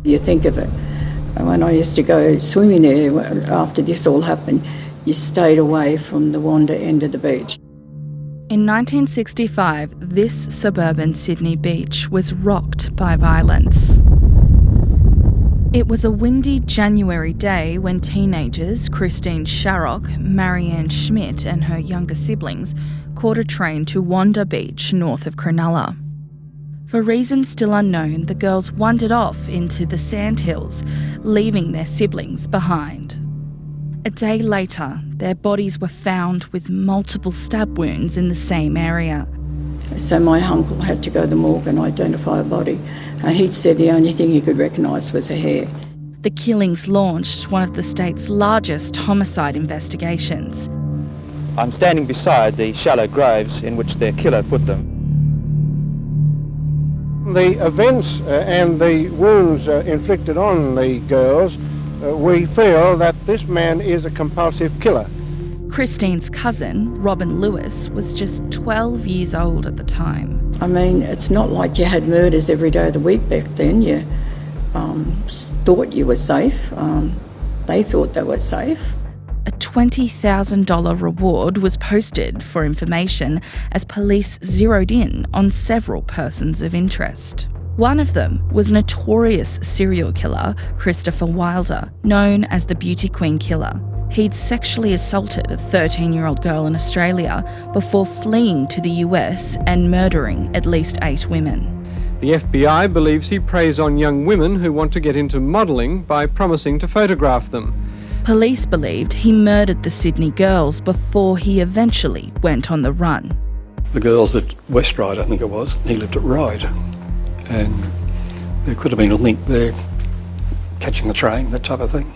You think of it. When I used to go swimming there after this all happened, you stayed away from the Wanda end of the beach. In 1965, this suburban Sydney beach was rocked by violence. It was a windy January day when teenagers Christine Sharrock, Marianne Schmidt and her younger siblings caught a train to Wanda Beach north of Cronulla. For reasons still unknown, the girls wandered off into the sandhills, leaving their siblings behind. A day later, their bodies were found with multiple stab wounds in the same area. So my uncle had to go to the morgue and identify a body. He'd said the only thing he could recognise was a hair. The killings launched one of the state's largest homicide investigations. I'm standing beside the shallow graves in which their killer put them. The events and the wounds inflicted on the girls, we feel that this man is a compulsive killer. Christine's cousin, Robin Lewis, was just 12 years old at the time. I mean, it's not like you had murders every day of the week back then. You thought you were safe. They thought they were safe. A $20,000 reward was posted for information as police zeroed in on several persons of interest. One of them was notorious serial killer Christopher Wilder, known as the Beauty Queen Killer. He'd sexually assaulted a 13-year-old girl in Australia before fleeing to the US and murdering at least 8 women. The FBI believes he preys on young women who want to get into modelling by promising to photograph them. Police believed he murdered the Sydney girls before he eventually went on the run. The girls at West Ryde, I think it was, he lived at Ryde. And there could have been a link there, catching the train, that type of thing.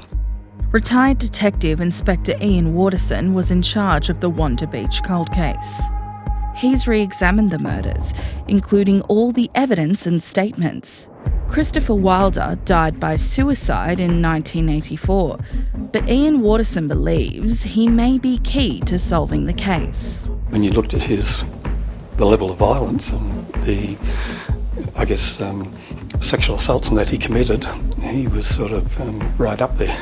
Retired Detective Inspector Ian Waterson was in charge of the Wanda Beach cold case. He's re-examined the murders, including all the evidence and statements. Christopher Wilder died by suicide in 1984, but Ian Waterson believes he may be key to solving the case. When you looked at the level of violence and the sexual assaults and that he committed, he was sort of right up there.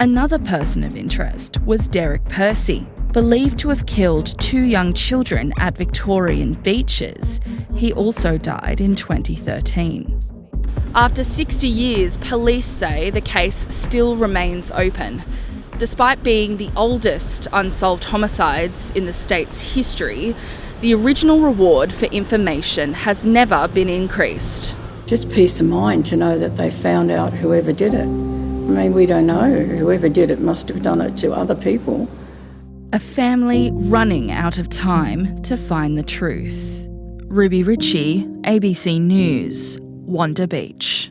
Another person of interest was Derek Percy, believed to have killed 2 young children at Victorian beaches. He also died in 2013. After 60 years, police say the case still remains open. Despite being the oldest unsolved homicides in the state's history, the original reward for information has never been increased. Just peace of mind to know that they found out whoever did it. I mean, we don't know. Whoever did it must have done it to other people. A family running out of time to find the truth. Ruby Ritchie, ABC News, Wanda Beach.